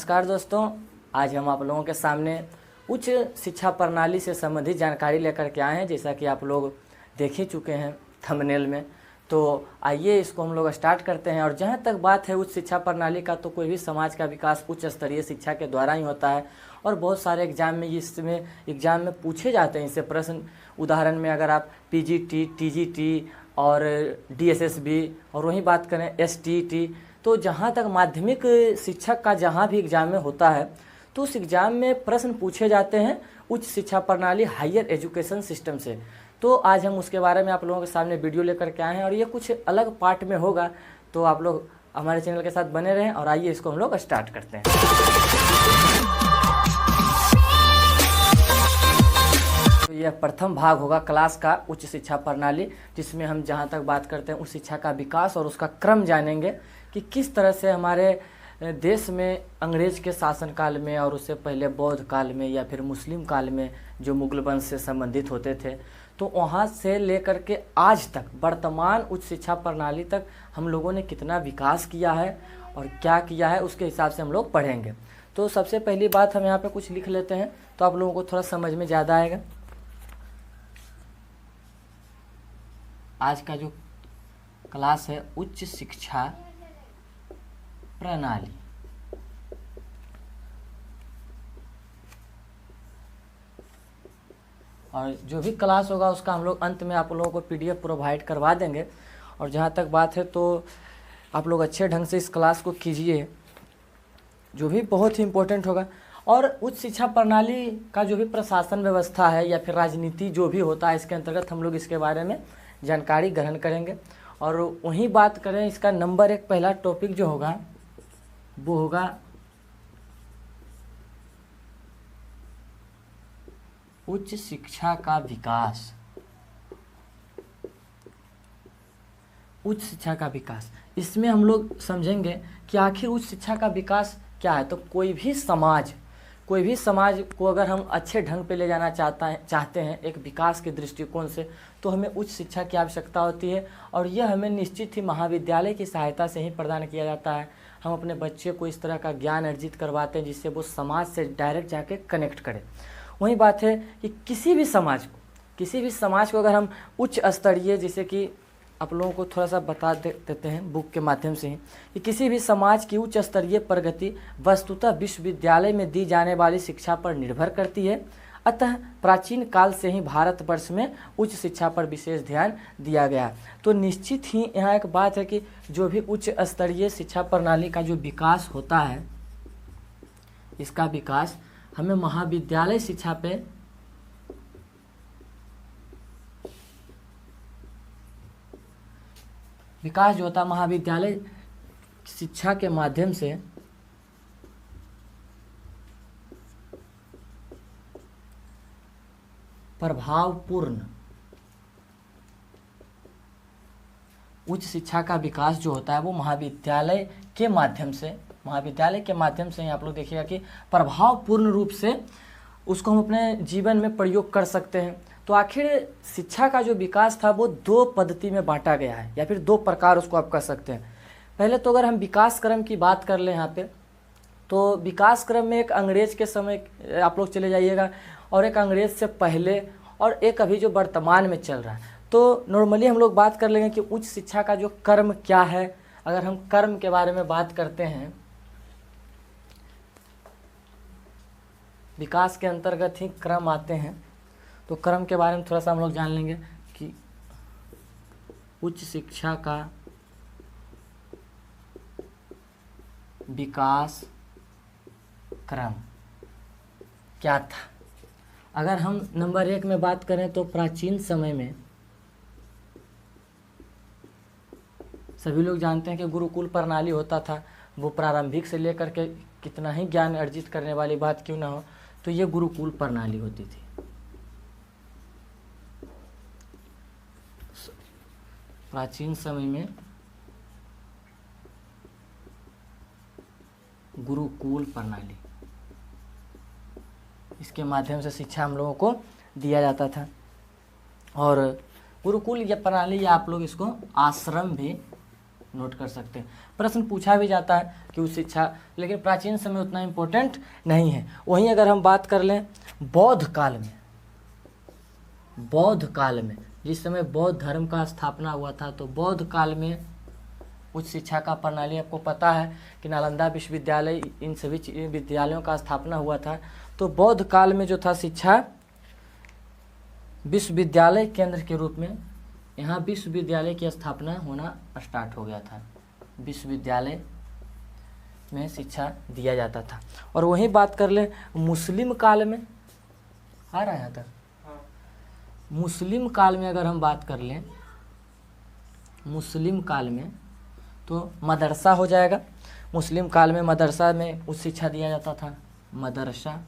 नमस्कार दोस्तों, आज हम आप लोगों के सामने उच्च शिक्षा प्रणाली से संबंधित जानकारी लेकर के आए हैं। जैसा कि आप लोग देख ही चुके हैं थंबनेल में, तो आइए इसको हम लोग स्टार्ट करते हैं। और जहाँ तक बात है उच्च शिक्षा प्रणाली का, तो कोई भी समाज का विकास उच्च स्तरीय शिक्षा के द्वारा ही होता है। और बहुत सारे एग्जाम में पूछे जाते हैं इससे प्रश्न। उदाहरण में अगर आप पीजीटी, टीजीटी और डीएसएसबी और वहीं बात करें एसटीईटी, तो जहाँ तक माध्यमिक शिक्षक का जहाँ भी एग्जाम में होता है तो उस एग्ज़ाम में प्रश्न पूछे जाते हैं उच्च शिक्षा प्रणाली हायर एजुकेशन सिस्टम से। तो आज हम उसके बारे में आप लोगों के सामने वीडियो लेकर के आए हैं और ये कुछ अलग पार्ट में होगा। तो आप लोग हमारे चैनल के साथ बने रहें और आइए इसको हम लोग स्टार्ट करते हैं। तो यह प्रथम भाग होगा क्लास का उच्च शिक्षा प्रणाली, जिसमें हम जहाँ तक बात करते हैं उच्च शिक्षा का विकास और उसका क्रम जानेंगे कि किस तरह से हमारे देश में अंग्रेज के शासनकाल में और उससे पहले बौद्ध काल में या फिर मुस्लिम काल में जो मुगल वंश से संबंधित होते थे, तो वहाँ से लेकर के आज तक वर्तमान उच्च शिक्षा प्रणाली तक हम लोगों ने कितना विकास किया है और क्या किया है, उसके हिसाब से हम लोग पढ़ेंगे। तो सबसे पहली बात हम यहाँ पे कुछ लिख लेते हैं तो आप लोगों को थोड़ा समझ में ज़्यादा आएगा। आज का जो क्लास है उच्च शिक्षा प्रणाली, और जो भी क्लास होगा उसका हम लोग अंत में आप लोगों को पीडीएफ प्रोवाइड करवा देंगे। और जहाँ तक बात है तो आप लोग अच्छे ढंग से इस क्लास को कीजिए, जो भी बहुत ही इम्पोर्टेंट होगा। और उच्च शिक्षा प्रणाली का जो भी प्रशासन व्यवस्था है या फिर राजनीति जो भी होता है, इसके अंतर्गत हम लोग इसके बारे में जानकारी ग्रहण करेंगे। और वहीं बात करें इसका नंबर 1 पहला टॉपिक जो होगा वो होगा उच्च शिक्षा का विकास। उच्च शिक्षा का विकास, इसमें हम लोग समझेंगे कि आखिर उच्च शिक्षा का विकास क्या है। तो कोई भी समाज को अगर हम अच्छे ढंग पे ले जाना चाहते हैं एक विकास के दृष्टिकोण से, तो हमें उच्च शिक्षा की आवश्यकता होती है। और यह हमें निश्चित ही महाविद्यालय की सहायता से ही प्रदान किया जाता है। हम अपने बच्चे को इस तरह का ज्ञान अर्जित करवाते हैं जिससे वो समाज से डायरेक्ट जाके कनेक्ट करे। वही बात है कि किसी भी समाज को अगर हम उच्च स्तरीय, जैसे कि आप लोगों को थोड़ा सा बता देते हैं बुक के माध्यम से ही, कि किसी भी समाज की उच्च स्तरीय प्रगति वस्तुतः विश्वविद्यालय में दी जाने वाली शिक्षा पर निर्भर करती है। अतः प्राचीन काल से ही भारतवर्ष में उच्च शिक्षा पर विशेष ध्यान दिया गया। तो निश्चित ही यहाँ एक बात है कि जो भी उच्च स्तरीय शिक्षा प्रणाली का जो विकास होता है, इसका विकास हमें महाविद्यालय शिक्षा पे विकास जो होता है महाविद्यालय शिक्षा के माध्यम से प्रभावपूर्ण उच्च शिक्षा का विकास जो होता है वो महाविद्यालय के माध्यम से ही आप लोग देखिएगा कि प्रभावपूर्ण रूप से उसको हम अपने जीवन में प्रयोग कर सकते हैं। तो आखिर शिक्षा का जो विकास था वो 2 पद्धति में बांटा गया है या फिर 2 प्रकार उसको आप कर सकते हैं। पहले तो अगर हम विकास क्रम की बात कर लें यहाँ पे, तो विकास क्रम में एक अंग्रेज के समय आप लोग चले जाइएगा और एक अंग्रेज से पहले और एक अभी जो वर्तमान में चल रहा है। तो नॉर्मली हम लोग बात कर लेंगे कि उच्च शिक्षा का जो कर्म क्या है। अगर हम कर्म के बारे में बात करते हैं, विकास के अंतर्गत ही क्रम आते हैं, तो क्रम के बारे में थोड़ा सा हम लोग जान लेंगे कि उच्च शिक्षा का विकास क्रम क्या था। अगर हम नंबर 1 में बात करें तो प्राचीन समय में सभी लोग जानते हैं कि गुरुकुल प्रणाली होता था। वो प्रारंभिक से लेकर के कितना ही ज्ञान अर्जित करने वाली बात क्यों ना हो, तो ये गुरुकुल प्रणाली होती थी। प्राचीन समय में गुरुकुल प्रणाली, इसके माध्यम से शिक्षा हम लोगों को दिया जाता था। और गुरुकुल या प्रणाली या आप लोग इसको आश्रम भी नोट कर सकते हैं। प्रश्न पूछा भी जाता है कि उच्च शिक्षा, लेकिन प्राचीन समय उतना इम्पोर्टेंट नहीं है। वहीं अगर हम बात कर लें बौद्ध काल में, बौद्ध काल में जिस समय बौद्ध धर्म का स्थापना हुआ था, तो बौद्ध काल में उच्च शिक्षा का प्रणाली आपको पता है कि नालंदा विश्वविद्यालय, इन सभी विद्यालयों का स्थापना हुआ था। तो बौद्ध काल में जो था शिक्षा विश्वविद्यालय केंद्र के रूप में यहाँ विश्वविद्यालय की स्थापना होना स्टार्ट हो गया था। विश्वविद्यालय में शिक्षा दिया जाता था। और वहीं बात कर ले मुस्लिम काल में, आ रहा है यहाँ तक, मुस्लिम काल में अगर हम बात कर लें, मुस्लिम काल में तो मदरसा हो जाएगा। मुस्लिम काल में मदरसा में उच्च शिक्षा दिया जाता था, मदरसा।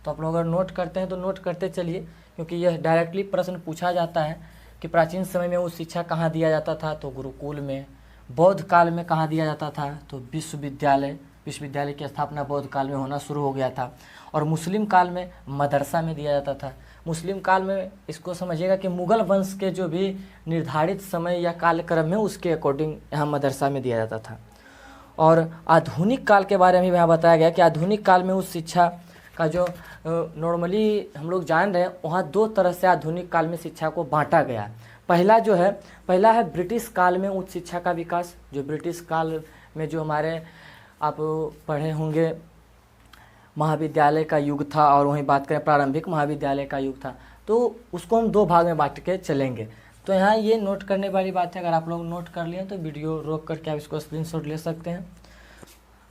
तो आप लोग अगर नोट करते हैं तो नोट करते चलिए, क्योंकि यह डायरेक्टली प्रश्न पूछा जाता है कि प्राचीन समय में उच्च शिक्षा कहाँ दिया जाता था, तो गुरुकुल में। बौद्ध काल में कहाँ दिया जाता था, तो विश्वविद्यालय, विश्वविद्यालय की स्थापना बौद्ध काल में होना शुरू हो गया था। और मुस्लिम काल में मदरसा में दिया जाता था। मुस्लिम काल में इसको समझिएगा कि मुग़ल वंश के जो भी निर्धारित समय या कालक्रम है उसके अकॉर्डिंग यहाँ मदरसा में दिया जाता था। और आधुनिक काल के बारे में भी यहाँ बताया गया कि आधुनिक काल में उस शिक्षा का जो नॉर्मली हम लोग जान रहे हैं, वहाँ दो तरह से आधुनिक काल में शिक्षा को बांटा गया। पहला है ब्रिटिश काल में उच्च शिक्षा का विकास। जो ब्रिटिश काल में जो हमारे आप पढ़े होंगे महाविद्यालय का युग था, और वहीं बात करें प्रारंभिक महाविद्यालय का युग था, तो उसको हम दो भाग में बांट के चलेंगे। तो यहाँ ये नोट करने वाली बात है, अगर आप लोग नोट कर लिए तो वीडियो रोक करके आप इसको स्क्रीनशॉट ले सकते हैं।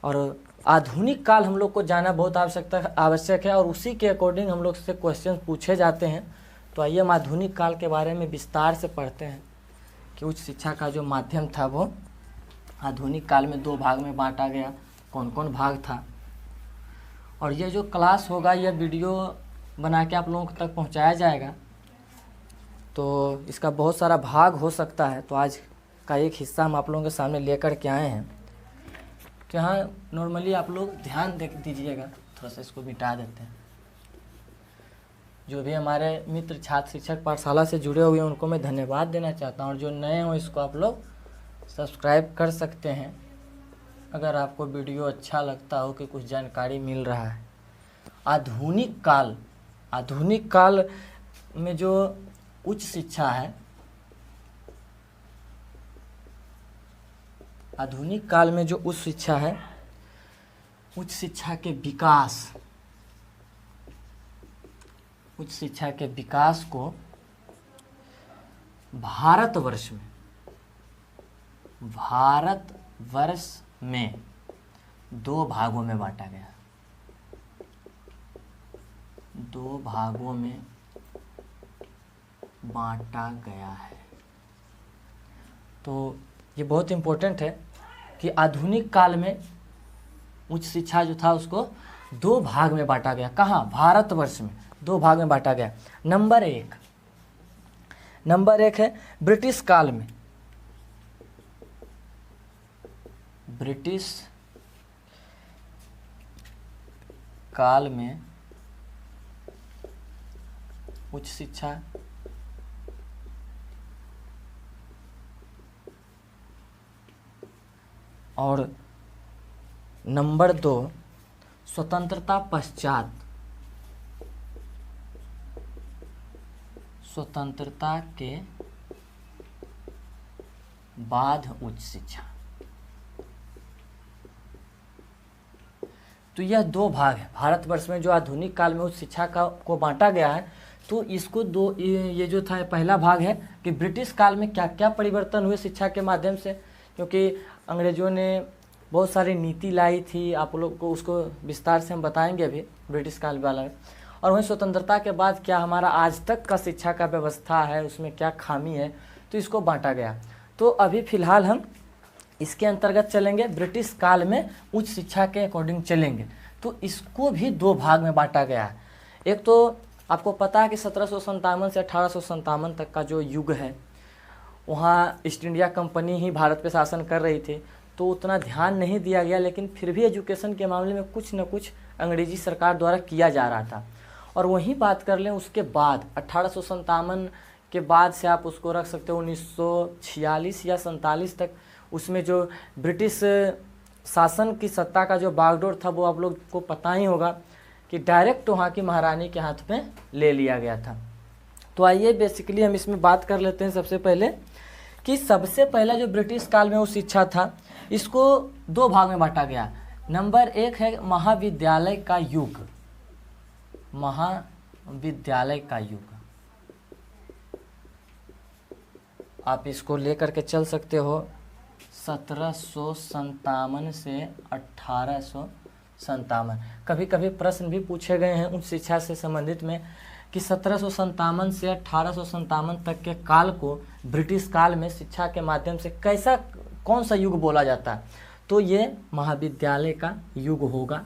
और आधुनिक काल हम लोग को जाना बहुत आवश्यक है, और उसी के अकॉर्डिंग हम लोग से क्वेश्चन पूछे जाते हैं। तो आइए हम आधुनिक काल के बारे में विस्तार से पढ़ते हैं कि उच्च शिक्षा का जो माध्यम था वो आधुनिक काल में दो भाग में बांटा गया। कौन कौन भाग था, और ये जो क्लास होगा यह वीडियो बना के आप लोगों तक पहुंचाया जाएगा, तो इसका बहुत सारा भाग हो सकता है। तो आज का एक हिस्सा हम आप लोगों के सामने लेकर के आए हैं। तो यहाँ नॉर्मली आप लोग ध्यान दीजिएगा, थोड़ा सा इसको मिटा देते हैं। जो भी हमारे मित्र छात्र शिक्षक पाठशाला से जुड़े हुए हैं उनको मैं धन्यवाद देना चाहता हूँ, और जो नए हो इसको आप लोग सब्सक्राइब कर सकते हैं अगर आपको वीडियो अच्छा लगता हो कि कुछ जानकारी मिल रहा है। आधुनिक काल में जो उच्च शिक्षा है, आधुनिक काल में जो उच्च शिक्षा है, उच्च शिक्षा के विकास को भारतवर्ष में दो भागों में बांटा गया। दो भागों में बांटा गया है। तो ये बहुत इम्पोर्टेंट है कि आधुनिक काल में उच्च शिक्षा जो था उसको दो भाग में बांटा गया। कहाँ? भारतवर्ष में दो भाग में बांटा गया। नंबर एक है ब्रिटिश काल में। ब्रिटिश काल में उच्च शिक्षा और नंबर 2 स्वतंत्रता पश्चात, स्वतंत्रता के बाद उच्च शिक्षा। तो यह दो भाग है। भारतवर्ष में जो आधुनिक काल में उच्च शिक्षा को बांटा गया है, तो इसको दो, ये जो था पहला भाग है कि ब्रिटिश काल में क्या क्या परिवर्तन हुए शिक्षा के माध्यम से, क्योंकि अंग्रेज़ों ने बहुत सारी नीति लाई थी। आप लोग को उसको विस्तार से हम बताएंगे अभी ब्रिटिश काल वाला। और वहीं स्वतंत्रता के बाद क्या हमारा आज तक का शिक्षा का व्यवस्था है, उसमें क्या खामी है, तो इसको बांटा गया। तो अभी फ़िलहाल हम इसके अंतर्गत चलेंगे, ब्रिटिश काल में उच्च शिक्षा के अकॉर्डिंग चलेंगे। तो इसको भी दो भाग में बांटा गया है। एक तो आपको पता है कि 1757 से 1857 तक का जो युग है, वहाँ ईस्ट इंडिया कंपनी ही भारत पे शासन कर रही थी, तो उतना ध्यान नहीं दिया गया, लेकिन फिर भी एजुकेशन के मामले में कुछ न कुछ अंग्रेजी सरकार द्वारा किया जा रहा था। और वहीं बात कर लें उसके बाद 1857 के बाद से आप उसको रख सकते हो 1946 या 47 तक। उसमें जो ब्रिटिश शासन की सत्ता का जो बागडोर था वो आप लोग को पता ही होगा कि डायरेक्ट वहाँ की महारानी के हाथ में ले लिया गया था। तो आइए बेसिकली हम इसमें बात कर लेते हैं सबसे पहले कि सबसे पहला जो ब्रिटिश काल में वो शिक्षा था इसको दो भाग में बांटा गया। नंबर 1 है महाविद्यालय का युग, महाविद्यालय का युग। आप इसको लेकर के चल सकते हो 1757 से 1857। कभी कभी प्रश्न भी पूछे गए हैं उच्च शिक्षा से संबंधित में कि 1757 से 1857 तक के काल को ब्रिटिश काल में शिक्षा के माध्यम से कैसा कौन सा युग बोला जाता है, तो ये महाविद्यालय का युग होगा।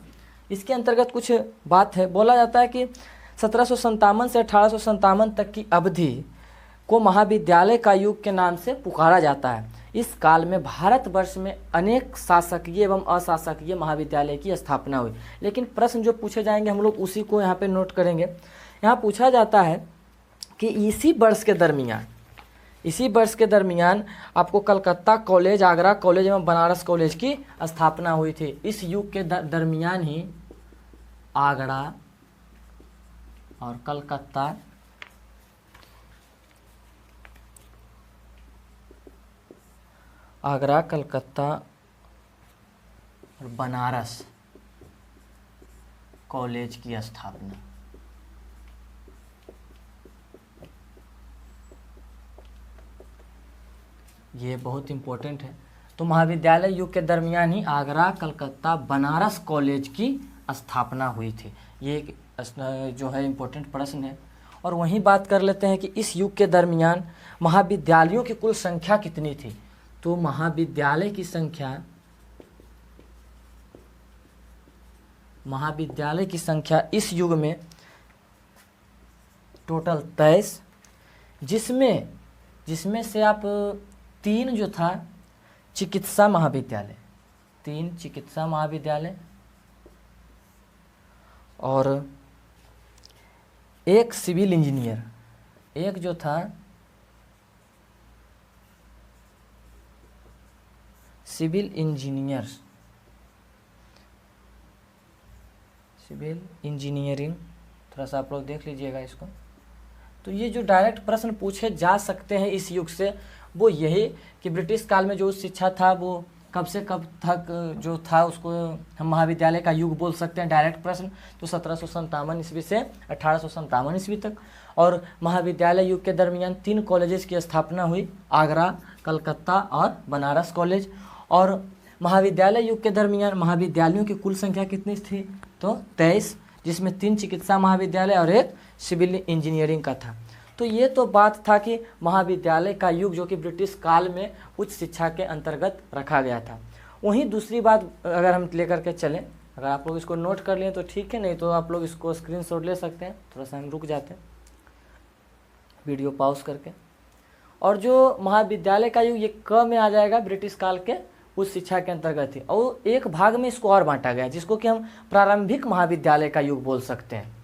इसके अंतर्गत कुछ बात है, बोला जाता है कि 1757 से 1857 तक की अवधि को महाविद्यालय का युग के नाम से पुकारा जाता है। इस काल में भारतवर्ष में अनेक शासकीय एवं अशासकीय महाविद्यालय की स्थापना हुई। लेकिन प्रश्न जो पूछे जाएंगे हम लोग उसी को यहाँ पे नोट करेंगे। यहाँ पूछा जाता है कि इसी वर्ष के दरमियान आपको कलकत्ता कॉलेज, आगरा कॉलेज एवं बनारस कॉलेज की स्थापना हुई थी। इस युग के दरमियान ही आगरा और कलकत्ता और बनारस कॉलेज की स्थापना। ये बहुत इम्पोर्टेंट है। तो महाविद्यालय युग के दरमियान ही आगरा, कलकत्ता, बनारस कॉलेज की स्थापना हुई थी। ये एक जो है इम्पोर्टेंट प्रश्न है। और वहीं बात कर लेते हैं कि इस युग के दरमियान महाविद्यालयों की कुल संख्या कितनी थी। तो महाविद्यालय की संख्या इस युग में टोटल 23, जिसमें से आप 3 जो था चिकित्सा महाविद्यालय, 3 चिकित्सा महाविद्यालय और एक सिविल इंजीनियर, एक जो था सिविल इंजीनियरिंग, थोड़ा सा आप लोग देख लीजिएगा इसको। तो ये जो डायरेक्ट प्रश्न पूछे जा सकते हैं इस युग से वो यही कि ब्रिटिश काल में जो शिक्षा था वो कब से कब तक जो था उसको हम महाविद्यालय का युग बोल सकते हैं। डायरेक्ट प्रश्न तो 1757 ईस्वी से 1857 ईस्वी तक। और महाविद्यालय युग के दरमियान 3 कॉलेजेस की स्थापना हुई, आगरा, कलकत्ता और बनारस कॉलेज। और महाविद्यालय युग के दरमियान महाविद्यालयों की कुल संख्या कितनी थी, तो 23, जिसमें 3 चिकित्सा महाविद्यालय और एक सिविल इंजीनियरिंग का था। तो ये तो बात था कि महाविद्यालय का युग जो कि ब्रिटिश काल में उच्च शिक्षा के अंतर्गत रखा गया था। वहीं दूसरी बात अगर हम लेकर के चलें, अगर आप लोग इसको नोट कर लें तो ठीक है, नहीं तो आप लोग इसको स्क्रीनशॉट ले सकते हैं। थोड़ा सा हम रुक जाते हैं वीडियो पॉज करके। और जो महाविद्यालय का युग ये क में आ जाएगा, ब्रिटिश काल के उच्च शिक्षा के अंतर्गत थी। और एक भाग में इसको और बांटा गया जिसको कि हम प्रारंभिक महाविद्यालय का युग बोल सकते हैं।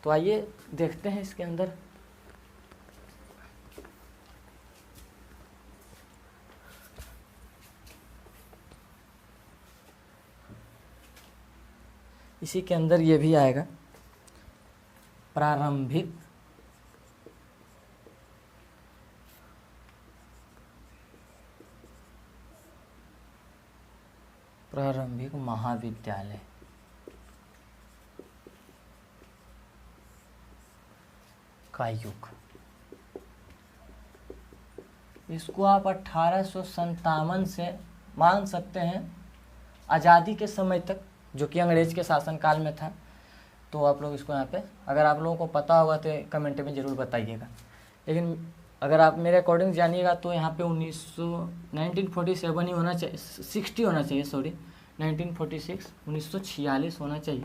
तो आइए देखते हैं इसके अंदर। इसी के अंदर ये भी आएगा प्रारंभिक महाविद्यालय। का युग, इसको आप 1857 से मान सकते हैं आज़ादी के समय तक, जो कि अंग्रेज के शासनकाल में था। तो आप लोग इसको यहाँ पे अगर आप लोगों को पता होगा तो कमेंट में ज़रूर बताइएगा। लेकिन अगर आप मेरे अकॉर्डिंग जानिएगा तो यहाँ पे 1947 ही होना चाहिए, 60 होना चाहिए, सॉरी 1946, 1946 होना चाहिए।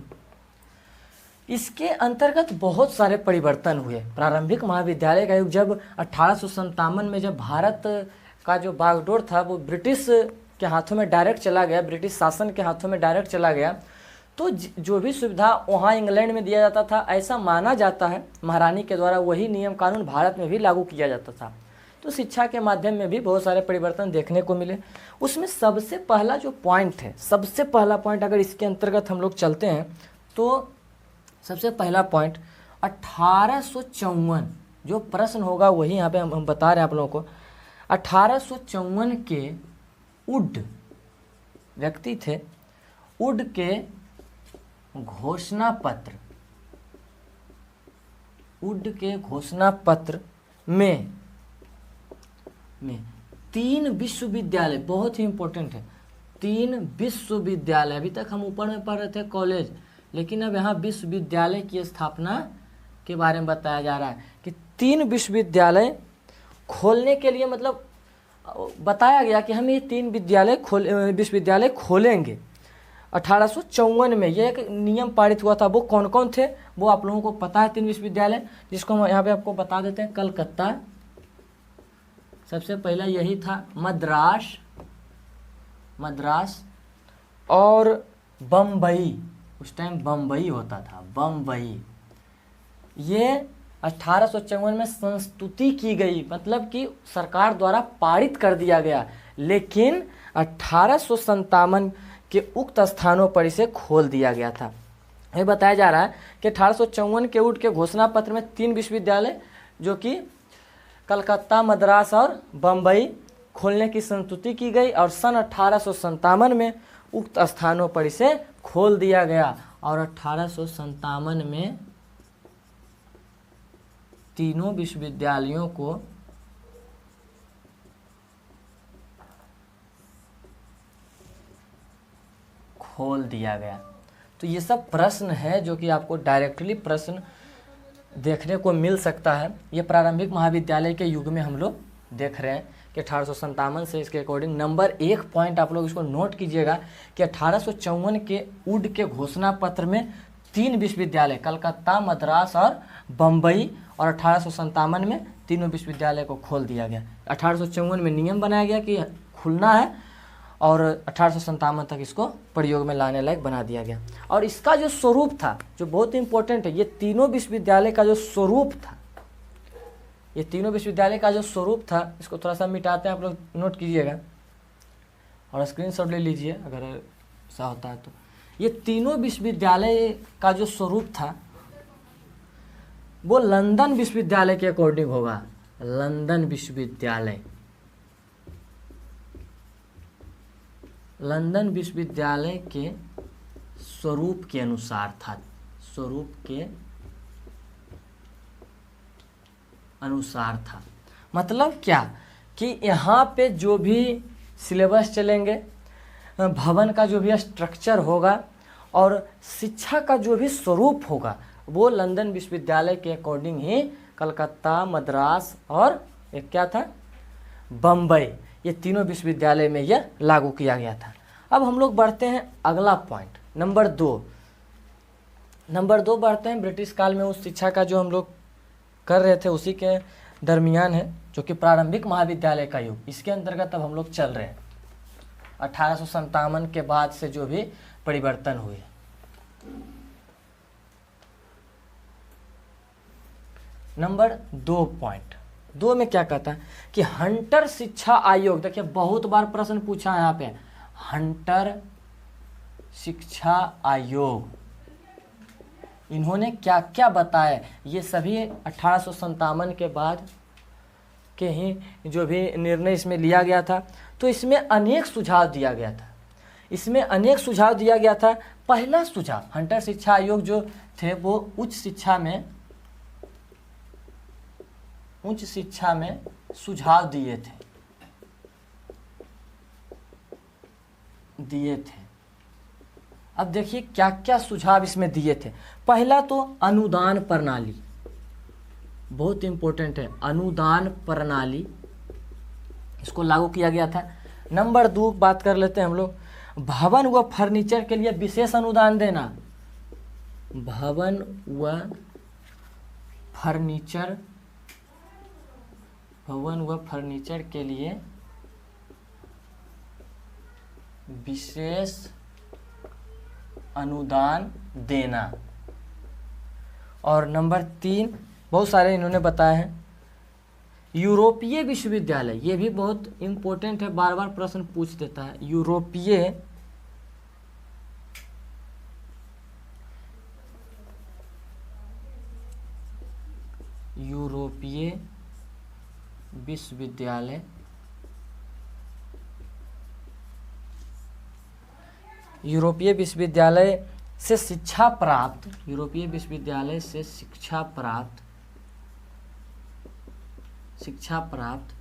इसके अंतर्गत बहुत सारे परिवर्तन हुए। प्रारंभिक महाविद्यालय का युग जब 1857 में जब भारत का जो बागडोर था वो ब्रिटिश के हाथों में डायरेक्ट चला गया, ब्रिटिश शासन के हाथों में डायरेक्ट चला गया, तो जो भी सुविधा वहाँ इंग्लैंड में दिया जाता था, ऐसा माना जाता है महारानी के द्वारा वही नियम कानून भारत में भी लागू किया जाता था। तो शिक्षा के माध्यम में भी बहुत सारे परिवर्तन देखने को मिले। उसमें सबसे पहला जो पॉइंट है, सबसे पहला पॉइंट अगर इसके अंतर्गत हम लोग चलते हैं तो सबसे पहला पॉइंट 1854 जो प्रश्न होगा वही यहाँ पे हम बता रहे हैं आप लोगों को। 1854 के वुड व्यक्ति थे, वुड के घोषणा पत्र, वुड के घोषणा पत्र में 3 विश्वविद्यालय, बहुत ही इंपॉर्टेंट है, 3 विश्वविद्यालय, अभी तक हम ऊपर में पढ़ रहे थे कॉलेज, लेकिन अब यहाँ विश्वविद्यालय की स्थापना के बारे में बताया जा रहा है कि 3 विश्वविद्यालय खोलने के लिए, मतलब बताया गया कि हम ये 3 विश्वविद्यालय खोलेंगे 1854 में। ये एक नियम पारित हुआ था। वो कौन कौन थे वो आप लोगों को पता है, 3 विश्वविद्यालय, जिसको हम यहाँ पे आपको बता देते हैं। कलकत्ता सबसे पहला यही था, मद्रास और बम्बई, उस टाइम बम्बई होता था, बम्बई। ये 1854 में संस्तुति की गई, मतलब कि सरकार द्वारा पारित कर दिया गया, लेकिन 1857 के उक्त स्थानों पर इसे खोल दिया गया था। ये बताया जा रहा है कि 1854 के उक्त के घोषणा पत्र में 3 विश्वविद्यालय जो कि कलकत्ता, मद्रास और बम्बई खोलने की संस्तुति की गई, और सन 1857 में उक्त स्थानों पर इसे खोल दिया गया। और 1857 में तीनों विश्वविद्यालयों को खोल दिया गया। तो ये सब प्रश्न है जो कि आपको डायरेक्टली प्रश्न देखने को मिल सकता है। ये प्रारंभिक महाविद्यालय के युग में हम लोग देख रहे हैं कि 1857 से इसके अकॉर्डिंग। नंबर 1 पॉइंट आप लोग इसको नोट कीजिएगा कि 1854 के वुड के घोषणा पत्र में 3 विश्वविद्यालय, कलकत्ता, मद्रास और बम्बई, और 1857 में तीनों विश्वविद्यालय को खोल दिया गया। 1854 में नियम बनाया गया कि खुलना है, और 1857 तक इसको प्रयोग में लाने लायक बना दिया गया। और इसका जो स्वरूप था, जो बहुत इंपॉर्टेंट है, ये तीनों विश्वविद्यालय का जो स्वरूप था, ये तीनों विश्वविद्यालय का जो स्वरूप था, इसको थोड़ा सा मिटाते हैं, आप लोग नोट कीजिएगा और स्क्रीनशॉट ले लीजिए अगर ऐसा होता है तो। ये तीनों विश्वविद्यालय का जो स्वरूप था वो लंदन विश्वविद्यालय के अकॉर्डिंग होगा। लंदन विश्वविद्यालय, लंदन विश्वविद्यालय के स्वरूप के अनुसार था, स्वरूप के अनुसार था। मतलब क्या कि यहाँ पे जो भी सिलेबस चलेंगे, भवन का जो भी स्ट्रक्चर होगा और शिक्षा का जो भी स्वरूप होगा, वो लंदन विश्वविद्यालय के अकॉर्डिंग ही कलकत्ता, मद्रास और एक क्या था, बम्बई, ये तीनों विश्वविद्यालय में यह लागू किया गया था। अब हम लोग बढ़ते हैं अगला पॉइंट नंबर 2। नंबर 2 बढ़ते हैं ब्रिटिश काल में उस शिक्षा का जो हम लोग कर रहे थे उसी के दरमियान है, जो कि प्रारंभिक महाविद्यालय का युग। इसके अंतर्गत अब हम लोग चल रहे हैं 1857 के बाद से जो भी परिवर्तन हुए। नंबर 2 पॉइंट 2 में क्या कहता है कि हंटर शिक्षा आयोग, देखिए बहुत बार प्रश्न पूछा है यहाँ पे, हंटर शिक्षा आयोग, इन्होंने क्या क्या बताया, ये सभी 1857 के बाद के ही जो भी निर्णय इसमें लिया गया था। तो इसमें अनेक सुझाव दिया गया था, इसमें अनेक सुझाव दिया गया था। पहला सुझाव, हंटर शिक्षा आयोग जो थे वो उच्च शिक्षा में सुझाव दिए थे। अब देखिए क्या क्या सुझाव इसमें दिए थे। पहला तो अनुदान प्रणाली, बहुत इंपॉर्टेंट है, अनुदान प्रणाली, इसको लागू किया गया था। नंबर 2 बात कर लेते हैं हम लोग, भवन व फर्नीचर के लिए विशेष अनुदान देना, भवन व फर्नीचर के लिए विशेष अनुदान देना। और नंबर 3 बहुत सारे इन्होंने बताए हैं, यूरोपीय विश्वविद्यालय, ये भी बहुत इंपॉर्टेंट है, बार बार प्रश्न पूछ देता है। यूरोपीय विश्वविद्यालय, यूरोपीय विश्वविद्यालय से शिक्षा प्राप्त, यूरोपीय विश्वविद्यालय से शिक्षा प्राप्त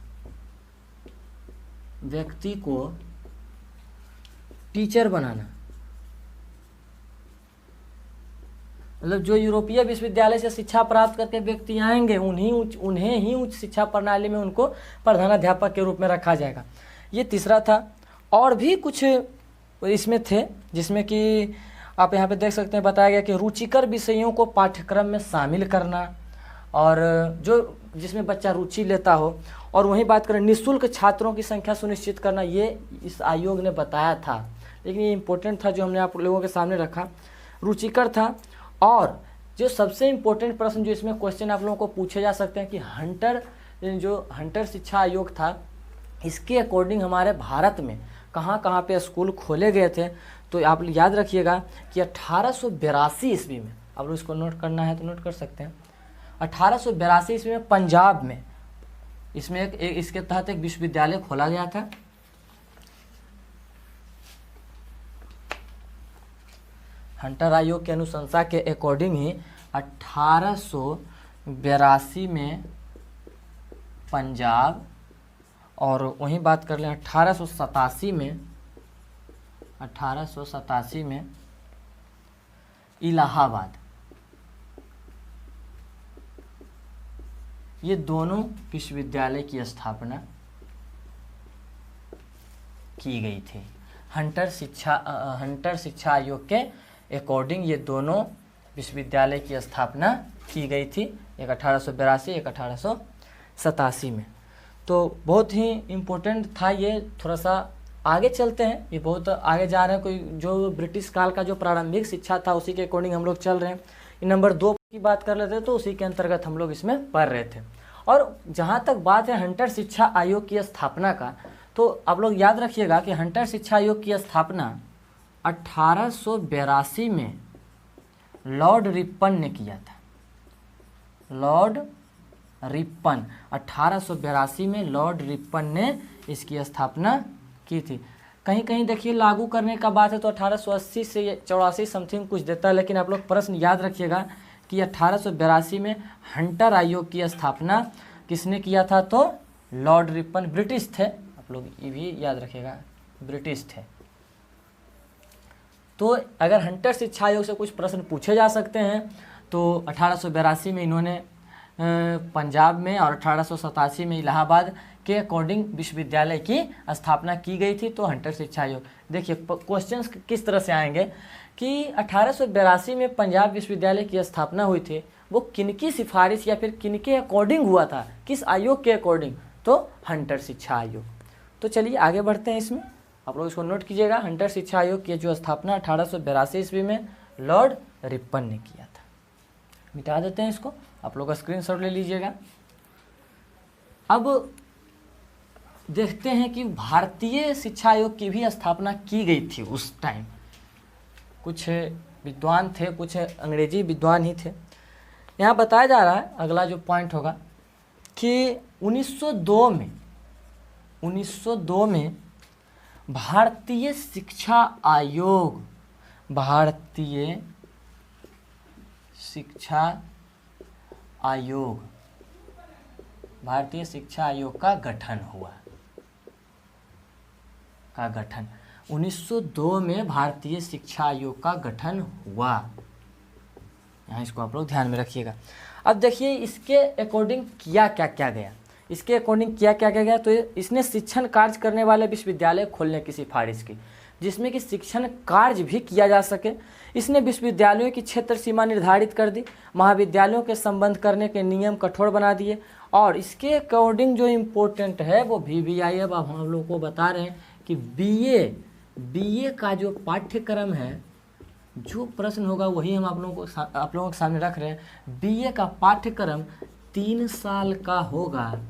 व्यक्ति को टीचर बनाना। मतलब जो यूरोपीय विश्वविद्यालय से शिक्षा प्राप्त करके व्यक्ति आएंगे उन्हें ही उच्च शिक्षा प्रणाली में उनको प्रधानाध्यापक के रूप में रखा जाएगा। ये तीसरा था। और भी कुछ इसमें थे जिसमें कि आप यहाँ पे देख सकते हैं, बताया गया कि रुचिकर विषयों को पाठ्यक्रम में शामिल करना, और जो जिसमें बच्चा रुचि लेता हो। और वहीं बात करें निःशुल्क छात्रों की संख्या सुनिश्चित करना, ये इस आयोग ने बताया था, लेकिन ये इम्पोर्टेंट था जो हमने आप लोगों के सामने रखा, रुचिकर था। और जो सबसे इम्पोर्टेंट प्रश्न जो इसमें क्वेश्चन आप लोगों को पूछे जा सकते हैं कि हंटर शिक्षा आयोग था, इसके अकॉर्डिंग हमारे भारत में कहाँ कहाँ पे स्कूल खोले गए थे। तो आप याद रखिएगा कि 1882 ईस्वी में, आप लोग इसको नोट करना है तो नोट कर सकते हैं, 1882 ईस्वी में पंजाब में इसमें इसके तहत एक विश्वविद्यालय खोला गया था। हंटर आयोग की अनुशंसा के अकॉर्डिंग ही 1882 में पंजाब, और वहीं बात कर लें 1887 में इलाहाबाद, ये दोनों विश्वविद्यालय की स्थापना की गई थी। हंटर शिक्षा आयोग के अकॉर्डिंग ये दोनों विश्वविद्यालय की स्थापना की गई थी, एक 1882 एक 1887 में। तो बहुत ही इम्पोर्टेंट था ये। थोड़ा सा आगे चलते हैं, ये बहुत आगे जा रहे हैं। कोई जो ब्रिटिश काल का जो प्रारंभिक शिक्षा था उसी के अकॉर्डिंग हम लोग चल रहे हैं। नंबर 2 की बात कर लेते हैं तो उसी के अंतर्गत हम लोग इसमें पढ़ रहे थे। और जहाँ तक बात है हंटर शिक्षा आयोग की स्थापना का, तो आप लोग याद रखिएगा कि हंटर शिक्षा आयोग की स्थापना 1882 में लॉर्ड रिपन ने किया था। लॉर्ड रिपन 1882 में लॉर्ड रिपन ने इसकी स्थापना की थी। कहीं कहीं देखिए लागू करने का बात है तो 1880 से 84 समथिंग कुछ देता है, लेकिन आप लोग प्रश्न याद रखिएगा कि 1882 में हंटर आयोग की स्थापना किसने किया था, तो लॉर्ड रिपन, ब्रिटिश थे। आप लोग ये भी याद रखिएगा, ब्रिटिश थे। तो अगर हंटर शिक्षा आयोग से कुछ प्रश्न पूछे जा सकते हैं तो 1882 में इन्होंने पंजाब में और 1887 में इलाहाबाद के अकॉर्डिंग विश्वविद्यालय की स्थापना की गई थी। तो हंटर शिक्षा आयोग, देखिए क्वेश्चंस किस तरह से आएंगे कि 1882 में पंजाब विश्वविद्यालय की स्थापना हुई थी, वो किनकी सिफारिश या फिर किनके अकॉर्डिंग हुआ था, किस आयोग के अकॉर्डिंग, तो हंटर शिक्षा आयोग। तो चलिए आगे बढ़ते हैं इसमें, आप लोग इसको नोट कीजिएगा। हंटर शिक्षा आयोग की जो स्थापना 1882 ईस्वी में लॉर्ड रिपन ने किया था। मिटा देते हैं इसको, आप लोग का स्क्रीनशॉट ले लीजिएगा। अब देखते हैं कि भारतीय शिक्षा आयोग की भी स्थापना की गई थी उस टाइम। कुछ विद्वान थे, कुछ अंग्रेजी विद्वान ही थे। यहाँ बताया जा रहा है, अगला जो पॉइंट होगा कि 1902 में भारतीय शिक्षा आयोग का गठन हुआ। 1902 में भारतीय शिक्षा आयोग का गठन हुआ। यहाँ इसको आप लोग ध्यान में रखिएगा। अब देखिए इसके अकॉर्डिंग क्या क्या गया, इसके अकॉर्डिंग क्या गया। तो इसने शिक्षण कार्य करने वाले विश्वविद्यालय खोलने की सिफारिश की, जिसमें कि शिक्षण कार्य भी किया जा सके। इसने विश्वविद्यालयों की क्षेत्र सीमा निर्धारित कर दी, महाविद्यालयों के संबंध करने के नियम कठोर बना दिए, और इसके अकॉर्डिंग जो इम्पोर्टेंट है वो VVI, अब हम लोग को बता रहे हैं कि BA का जो पाठ्यक्रम है जो प्रश्न होगा वही हम आप लोगों के सामने रख रहे हैं। बीए का पाठ्यक्रम 3 साल का होगा,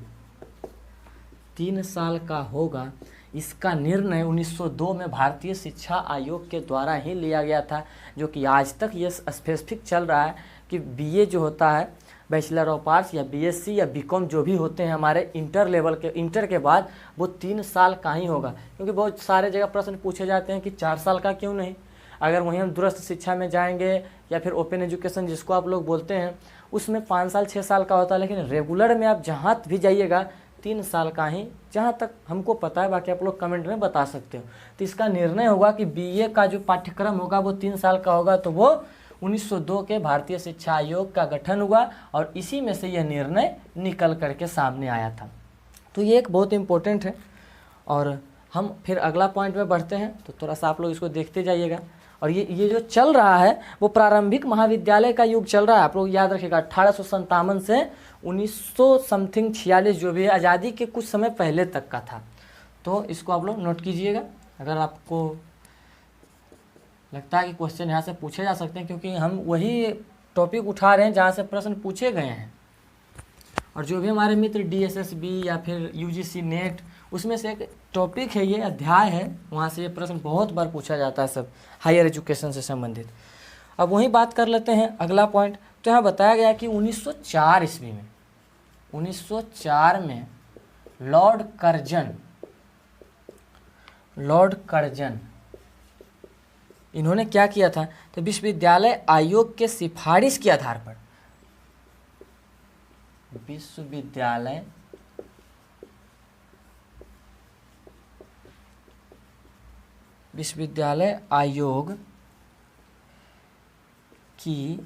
3 साल का होगा। इसका निर्णय 1902 में भारतीय शिक्षा आयोग के द्वारा ही लिया गया था, जो कि आज तक ये स्पेसिफिक चल रहा है कि बीए जो होता है, बैचलर ऑफ आर्ट्स या बीएससी या बीकॉम जो भी होते हैं हमारे इंटर लेवल के, इंटर के बाद वो 3 साल का ही होगा। क्योंकि बहुत सारे जगह प्रश्न पूछे जाते हैं कि 4 साल का क्यों नहीं। अगर वहीं हम दूरस्थ शिक्षा में जाएंगे या फिर ओपन एजुकेशन जिसको आप लोग बोलते हैं, उसमें 5 साल 6 साल का होता है, लेकिन रेगुलर में आप जहाँ भी जाइएगा 3 साल का ही, जहाँ तक हमको पता है, बाकी आप लोग कमेंट में बता सकते हो। तो इसका निर्णय होगा कि बीए का जो पाठ्यक्रम होगा वो 3 साल का होगा। तो वो 1902 के भारतीय शिक्षा आयोग का गठन हुआ और इसी में से यह निर्णय निकल करके सामने आया था। तो ये एक बहुत इम्पोर्टेंट है। और हम फिर अगला पॉइंट में बढ़ते हैं, तो थोड़ा सा आप लोग इसको देखते जाइएगा। और ये जो चल रहा है वो प्रारंभिक महाविद्यालय का युग चल रहा है। आप लोग याद रखिएगा 1857 से 1900 समथिंग 46 जो भी है, आज़ादी के कुछ समय पहले तक का था। तो इसको आप लोग नोट कीजिएगा। अगर आपको लगता है कि क्वेश्चन यहाँ से पूछे जा सकते हैं, क्योंकि हम वही टॉपिक उठा रहे हैं जहाँ से प्रश्न पूछे गए हैं। और जो भी हमारे मित्र DSSB या फिर UGC नेट, उसमें से एक टॉपिक है, ये अध्याय है, वहाँ से ये प्रश्न बहुत बार पूछा जाता है, सब हायर एजुकेशन से संबंधित। अब वही बात कर लेते हैं अगला पॉइंट। तो यहाँ बताया गया कि 1904 ईस्वी में, 1904 में लॉर्ड कर्जन इन्होंने क्या किया था, तो विश्वविद्यालय आयोग के सिफारिश के आधार पर विश्वविद्यालय आयोग की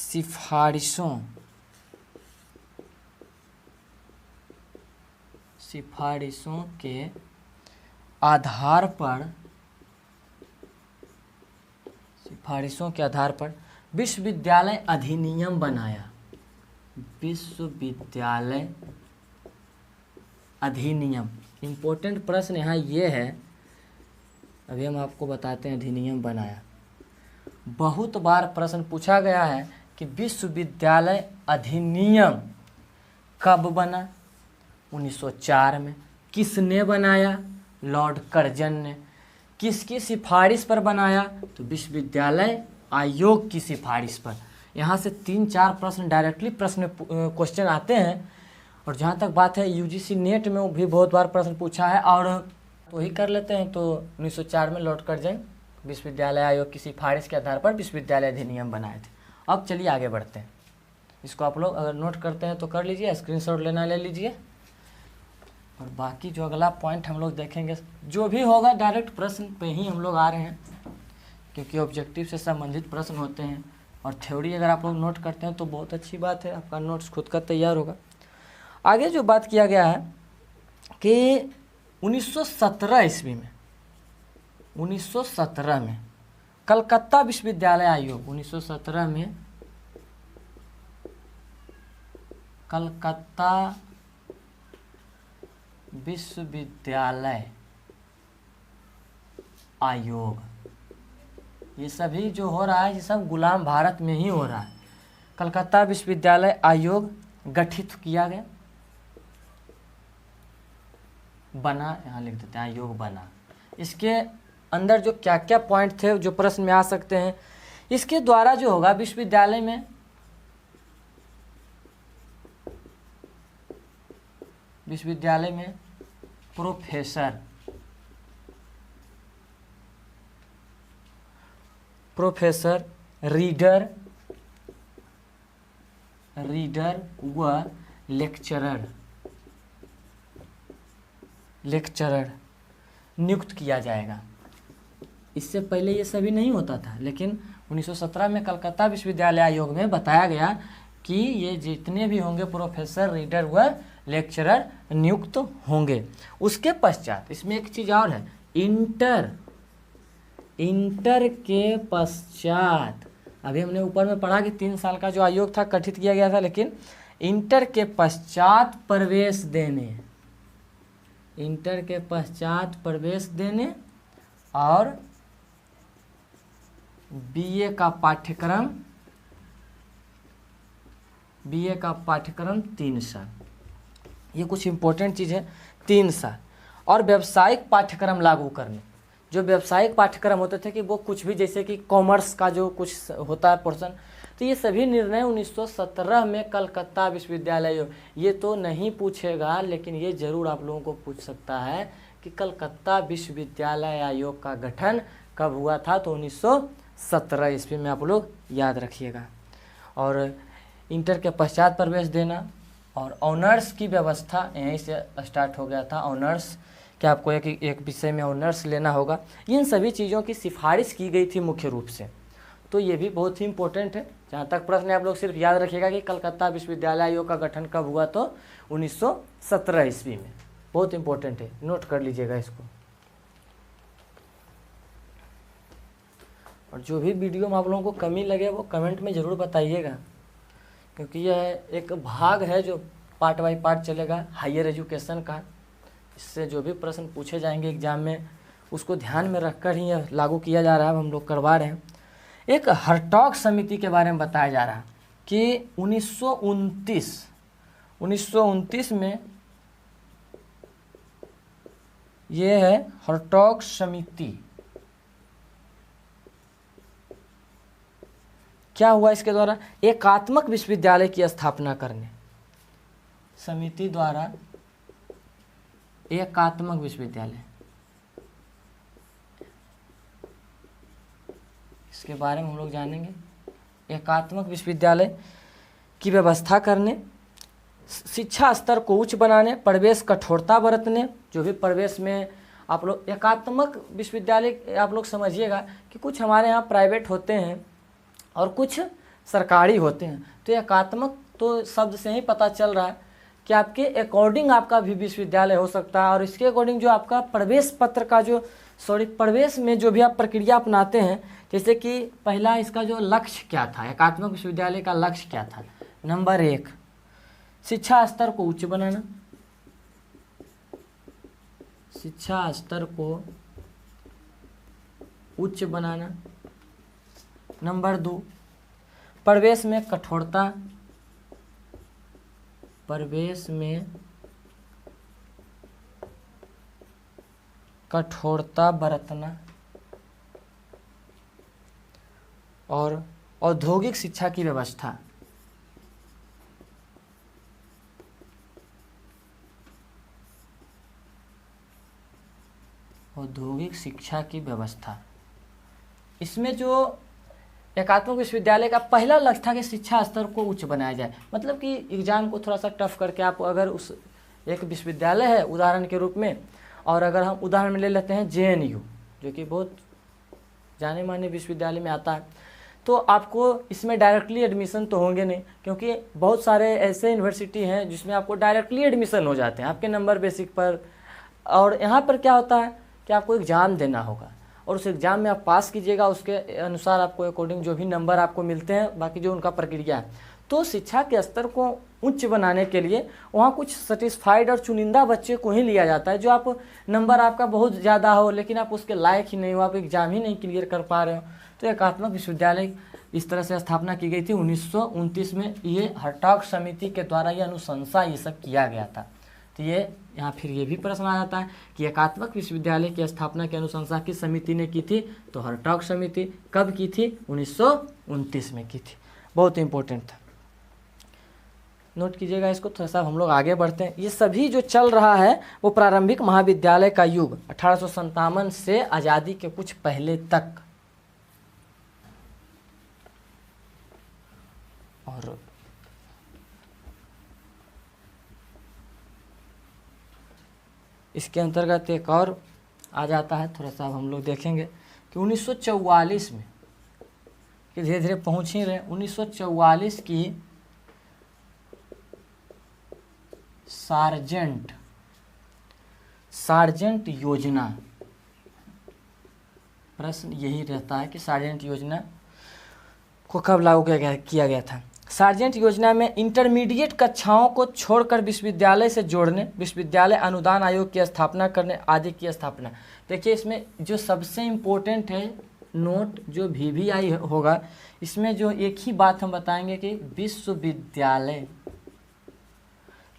सिफारिशों के आधार पर विश्वविद्यालय अधिनियम बनाया। विश्वविद्यालय अधिनियम, इम्पोर्टेंट प्रश्न यहाँ ये है, अभी हम आपको बताते हैं। अधिनियम बनाया, बहुत बार प्रश्न पूछा गया है कि विश्वविद्यालय अधिनियम कब बना, 1904 में। किसने बनाया, लॉर्ड कर्जन ने। किसकी सिफारिश पर बनाया, तो विश्वविद्यालय आयोग की सिफारिश पर। यहाँ से 3-4 प्रश्न डायरेक्टली क्वेश्चन आते हैं। और जहाँ तक बात है UGC नेट में भी बहुत बार प्रश्न पूछा है, और तो ही कर लेते हैं। तो 1904 में लॉर्ड कर्जन विश्वविद्यालय आयोग की सिफारिश के आधार पर विश्वविद्यालय अधिनियम बनाए थे। अब चलिए आगे बढ़ते हैं। इसको आप लोग अगर नोट करते हैं तो कर लीजिए, स्क्रीनशॉट लेना ले लीजिए। और बाकी जो अगला पॉइंट हम लोग देखेंगे, जो भी होगा डायरेक्ट प्रश्न पे ही हम लोग आ रहे हैं, क्योंकि ऑब्जेक्टिव से संबंधित प्रश्न होते हैं। और थ्योरी अगर आप लोग नोट करते हैं तो बहुत अच्छी बात है, आपका नोट्स खुद का तैयार होगा। आगे जो बात किया गया है कि 1917 ईस्वी में, 1917 में कलकत्ता विश्वविद्यालय आयोग, 1917 में कलकत्ता विश्वविद्यालय आयोग, ये सभी जो हो रहा है ये सब गुलाम भारत में ही हो रहा है। कलकत्ता विश्वविद्यालय आयोग गठित किया गया, बना, यहाँ लिख देते हैं आयोग बना। इसके अंदर जो क्या क्या पॉइंट थे जो प्रश्न में आ सकते हैं, इसके द्वारा जो होगा विश्वविद्यालय में प्रोफेसर, रीडर व लेक्चरर नियुक्त किया जाएगा। इससे पहले ये सभी नहीं होता था, लेकिन 1917 में कलकत्ता विश्वविद्यालय आयोग में बताया गया कि ये जितने भी होंगे प्रोफेसर, रीडर व लेक्चरर नियुक्त होंगे। उसके पश्चात इसमें एक चीज़ और है, इंटर के पश्चात, अभी हमने ऊपर में पढ़ा कि 3 साल का जो आयोग था गठित किया गया था, लेकिन इंटर के पश्चात प्रवेश देने और बीए का पाठ्यक्रम 3 साल, ये कुछ इम्पोर्टेंट चीज़ है, 3 साल। और व्यावसायिक पाठ्यक्रम लागू करने, जो व्यावसायिक पाठ्यक्रम होते थे कि वो कुछ भी, जैसे कि कॉमर्स का जो कुछ होता है पोर्शन, तो ये सभी निर्णय 1917 में कलकत्ता विश्वविद्यालय, ये तो नहीं पूछेगा लेकिन ये जरूर आप लोगों को पूछ सकता है कि कलकत्ता विश्वविद्यालय आयोग का गठन कब हुआ था, तो 1917 ईस्वी में, आप लोग याद रखिएगा। और इंटर के पश्चात प्रवेश देना और ऑनर्स की व्यवस्था यहीं से स्टार्ट हो गया था। ऑनर्स कि आपको एक विषय में ऑनर्स लेना होगा, इन सभी चीज़ों की सिफारिश की गई थी मुख्य रूप से। तो ये भी बहुत ही इंपॉर्टेंट है। जहाँ तक प्रश्न है आप लोग सिर्फ याद रखिएगा कि कलकत्ता विश्वविद्यालय आयोग का गठन कब हुआ, तो 1917 ईस्वी में। बहुत इंपॉर्टेंट है, नोट कर लीजिएगा इसको। और जो भी वीडियो में आप लोगों को कमी लगे वो कमेंट में ज़रूर बताइएगा, क्योंकि यह एक भाग है जो पार्ट बाय पार्ट चलेगा हायर एजुकेशन का। इससे जो भी प्रश्न पूछे जाएंगे एग्जाम में उसको ध्यान में रखकर ही यह लागू किया जा रहा है, हम लोग करवा रहे हैं। एक हर्टॉग समिति के बारे में बताया जा रहा है कि 1929 में ये है हर्टॉग समिति। क्या हुआ इसके द्वारा? एकात्मक विश्वविद्यालय की स्थापना करने, समिति द्वारा एकात्मक विश्वविद्यालय, इसके बारे में हम लोग जानेंगे। एकात्मक विश्वविद्यालय की व्यवस्था करने, शिक्षा स्तर को उच्च बनाने, प्रवेश कठोरता बरतने। जो भी प्रवेश में आप लोग एकात्मक विश्वविद्यालय आप लोग समझिएगा कि कुछ हमारे यहाँ प्राइवेट होते हैं और कुछ सरकारी होते हैं। तो एकात्मक तो शब्द से ही पता चल रहा है कि आपके अकॉर्डिंग आपका भी विश्वविद्यालय हो सकता है, और इसके अकॉर्डिंग जो आपका प्रवेश पत्र का जो प्रवेश में जो भी आप प्रक्रिया अपनाते हैं, जैसे कि पहला इसका जो लक्ष्य क्या था, एकात्मक विश्वविद्यालय का लक्ष्य क्या था? नंबर 1, शिक्षा स्तर को उच्च बनाना, शिक्षा स्तर को उच्च बनाना। नंबर 2, प्रवेश में कठोरता, प्रवेश में कठोरता बरतना। और औद्योगिक शिक्षा की व्यवस्था, औद्योगिक शिक्षा की व्यवस्था। इसमें जो एकात्मक विश्वविद्यालय का पहला लक्ष्य था कि शिक्षा स्तर को उच्च बनाया जाए, मतलब कि एग्ज़ाम को थोड़ा सा टफ करके आप अगर उस एक विश्वविद्यालय है उदाहरण के रूप में, और अगर हम उदाहरण में ले लेते हैं JNU, जो कि बहुत जाने माने विश्वविद्यालय में आता है, तो आपको इसमें डायरेक्टली एडमिशन तो होंगे नहीं, क्योंकि बहुत सारे ऐसे यूनिवर्सिटी हैं जिसमें आपको डायरेक्टली एडमिशन हो जाते हैं आपके नंबर बेसिक पर। और यहाँ पर क्या होता है कि आपको एग्ज़ाम देना होगा और उस एग्ज़ाम में आप पास कीजिएगा, उसके अनुसार आपको अकॉर्डिंग जो भी नंबर आपको मिलते हैं, बाकी जो उनका प्रक्रिया है। तो शिक्षा के स्तर को उच्च बनाने के लिए वहाँ कुछ सेटिस्फाइड और चुनिंदा बच्चे को ही लिया जाता है, जो आप नंबर आपका बहुत ज़्यादा हो लेकिन आप उसके लायक ही नहीं हो, आप एग्ज़ाम ही नहीं क्लियर कर पा रहे हो। तो एकात्मक विश्वविद्यालय इस तरह से स्थापना की गई थी 1929 में। ये हर्टॉग समिति के द्वारा ये अनुशंसा ये सब किया गया था। तो ये यहाँ फिर ये भी प्रश्न आ जाता है कि एकात्मक विश्वविद्यालय की स्थापना की अनुशंसा किस समिति ने की थी, तो हर्टॉग समिति। कब की थी? 1929 में की थी। बहुत इंपॉर्टेंट था, नोट कीजिएगा इसको। थोड़ा सा हम लोग आगे बढ़ते हैं। ये सभी जो चल रहा है वो प्रारंभिक महाविद्यालय का युग 1857 से आज़ादी के कुछ पहले तक। और इसके अंतर्गत एक और आ जाता है, थोड़ा सा हम लोग देखेंगे कि 1944 में, कि धीरे धीरे पहुंच ही रहे, 1944 की सार्जेंट योजना। प्रश्न यही रहता है कि सार्जेंट योजना को कब लागू किया गया था। सार्जेंट योजना में इंटरमीडिएट कक्षाओं को छोड़कर विश्वविद्यालय से जोड़ने, विश्वविद्यालय अनुदान आयोग की स्थापना करने आदि की स्थापना। देखिए इसमें जो सबसे इम्पोर्टेंट है नोट जो VVI होगा, इसमें जो एक ही बात हम बताएंगे कि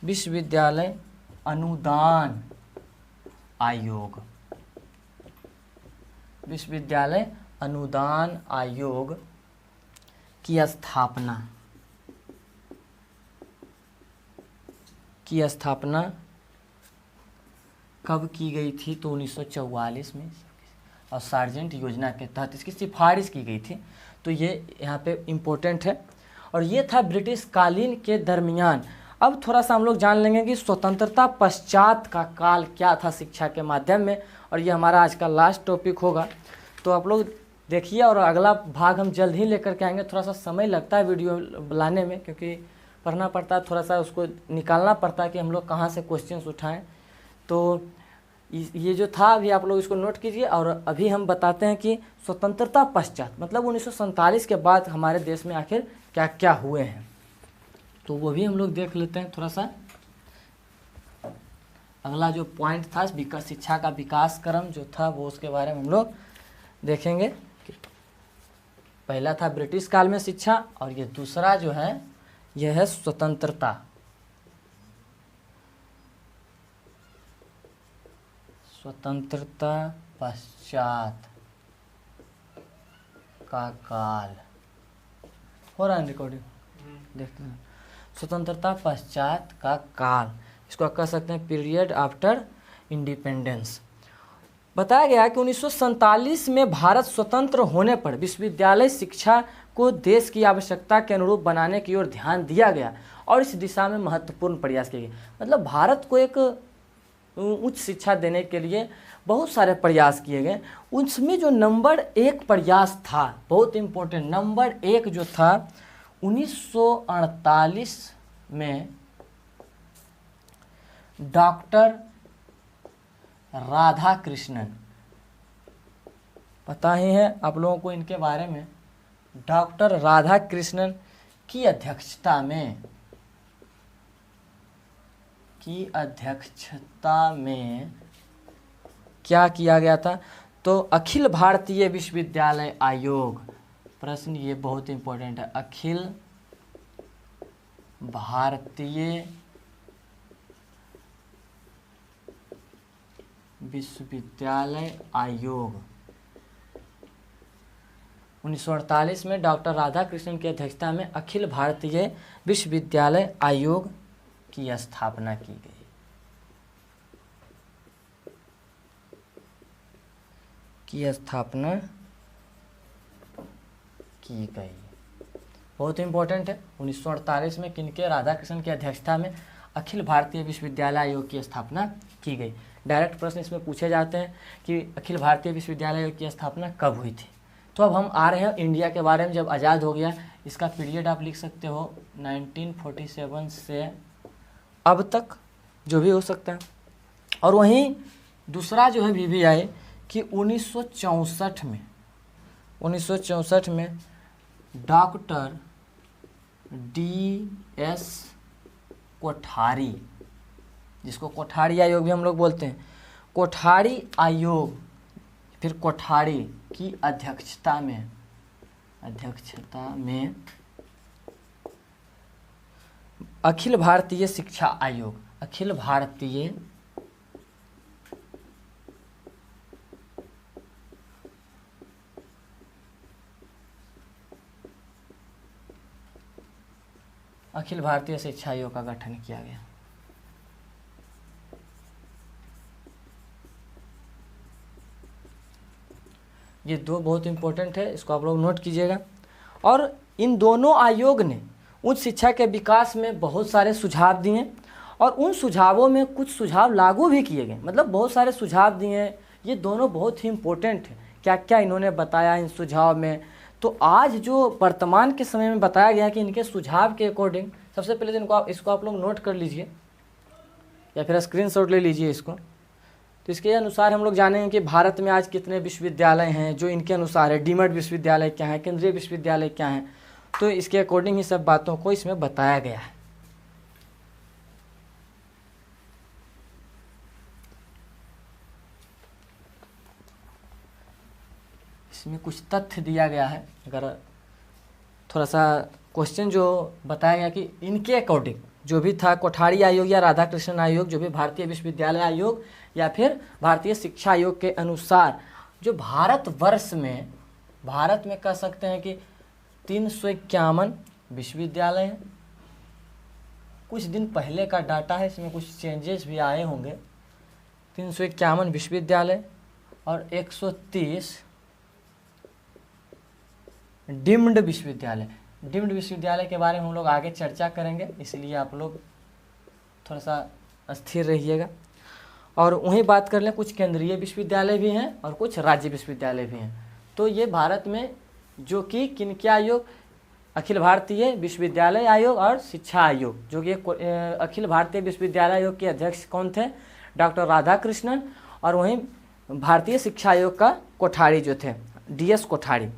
विश्वविद्यालय अनुदान आयोग, विश्वविद्यालय अनुदान आयोग की स्थापना कब की गई थी? तो 1944 में, और सार्जेंट योजना के तहत इसकी सिफारिश की गई थी। तो ये यहाँ पे इम्पोर्टेंट है। और ये था ब्रिटिश कालीन के दरमियान। अब थोड़ा सा हम लोग जान लेंगे कि स्वतंत्रता पश्चात का काल क्या था शिक्षा के माध्यम में, और ये हमारा आज का लास्ट टॉपिक होगा। तो आप लोग देखिए, और अगला भाग हम जल्द ही लेकर के आएंगे। थोड़ा सा समय लगता है वीडियो लाने में, क्योंकि पढ़ना पड़ता है, थोड़ा सा उसको निकालना पड़ता है कि हम लोग कहाँ से क्वेश्चंस उठाएं। तो ये जो था अभी आप लोग इसको नोट कीजिए। और अभी हम बताते हैं कि स्वतंत्रता पश्चात मतलब 1947 के बाद हमारे देश में आखिर क्या क्या हुए हैं, तो वो भी हम लोग देख लेते हैं थोड़ा सा। अगला जो पॉइंट था शिक्षा का विकास क्रम जो था, वो उसके बारे में हम लोग देखेंगे। पहला था ब्रिटिश काल में शिक्षा, और ये दूसरा जो है यह है स्वतंत्रता पश्चात का काल। हो रहा है रिकॉर्डिंग? देखते हैं। स्वतंत्रता पश्चात का काल, इसको कह सकते हैं पीरियड आफ्टर इंडिपेंडेंस। बताया गया कि 1947 में भारत स्वतंत्र होने पर विश्वविद्यालय शिक्षा को देश की आवश्यकता के अनुरूप बनाने की ओर ध्यान दिया गया, और इस दिशा में महत्वपूर्ण प्रयास किए गए। मतलब भारत को एक उच्च शिक्षा देने के लिए बहुत सारे प्रयास किए गए। उसमें जो नंबर 1 प्रयास था, बहुत इम्पोर्टेंट, नंबर 1 जो था 1948 में डॉक्टर राधाकृष्णन, पता ही है आप लोगों को इनके बारे में, डॉक्टर राधाकृष्णन की अध्यक्षता में क्या किया गया था? तो अखिल भारतीय विश्वविद्यालय आयोग, प्रश्न ये बहुत इंपॉर्टेंट है, अखिल भारतीय विश्वविद्यालय आयोग 1948 में डॉक्टर राधाकृष्णन की अध्यक्षता में अखिल भारतीय विश्वविद्यालय आयोग की स्थापना की गई। बहुत इंपॉर्टेंट है। 1948 में किनके? राधाकृष्णन की अध्यक्षता में अखिल भारतीय विश्वविद्यालय आयोग की स्थापना की गई। डायरेक्ट प्रश्न इसमें पूछे जाते हैं कि अखिल भारतीय विश्वविद्यालय आयोग की स्थापना कब हुई थी। तो अब हम आ रहे हैं इंडिया के बारे में, जब आज़ाद हो गया। इसका पीरियड आप लिख सकते हो 1947 से अब तक, जो भी हो सकता है। और वहीं दूसरा जो है VVI कि 1964 में डॉक्टर DS कोठारी, जिसको कोठारी आयोग भी हम लोग बोलते हैं, कोठारी आयोग, फिर कोठारी की अध्यक्षता में अखिल भारतीय शिक्षा आयोग, अखिल भारतीय शिक्षा आयोग का गठन किया गया। ये दो बहुत इंपॉर्टेंट है, इसको आप लोग नोट कीजिएगा। और इन दोनों आयोग ने उच्च शिक्षा के विकास में बहुत सारे सुझाव दिए, और उन सुझावों में कुछ सुझाव लागू भी किए गए। मतलब बहुत सारे सुझाव दिए। ये दोनों बहुत ही इम्पोर्टेंट है, क्या क्या इन्होंने बताया इन सुझाव में। तो आज जो वर्तमान के समय में बताया गया कि इनके सुझाव के अकॉर्डिंग, सबसे पहले तो इसको आप लोग नोट कर लीजिए या फिर स्क्रीनशॉट ले लीजिए इसको। तो इसके अनुसार हम लोग जानेंगे कि भारत में आज कितने विश्वविद्यालय हैं, जो इनके अनुसार है। डीम्ड विश्वविद्यालय क्या है, केंद्रीय विश्वविद्यालय क्या है, तो इसके अकॉर्डिंग ही सब बातों को इसमें बताया गया है। इसमें कुछ तथ्य दिया गया है। अगर थोड़ा सा क्वेश्चन जो बताया गया कि इनके अकॉर्डिंग जो भी था कोठारी आयोग या राधा कृष्णन आयोग, जो भी भारतीय विश्वविद्यालय आयोग या फिर भारतीय शिक्षा आयोग के अनुसार जो भारतवर्ष में, भारत में कह सकते हैं कि 351 विश्वविद्यालय हैं। कुछ दिन पहले का डाटा है, इसमें कुछ चेंजेस भी आए होंगे। 351 विश्वविद्यालय और 130 डीम्ड विश्वविद्यालय। डीम्ड विश्वविद्यालय के बारे में हम लोग आगे चर्चा करेंगे, इसलिए आप लोग थोड़ा सा स्थिर रहिएगा। और वहीं बात कर लें, कुछ केंद्रीय विश्वविद्यालय भी हैं और कुछ राज्य विश्वविद्यालय भी हैं। तो ये भारत में जो कि किनके आयोग, अखिल भारतीय विश्वविद्यालय आयोग और शिक्षा आयोग, जो कि अखिल भारतीय विश्वविद्यालय आयोग के अध्यक्ष कौन थे, डॉक्टर राधाकृष्णन, और वहीं भारतीय शिक्षा आयोग का कोठारी जो थे DS कोठारी।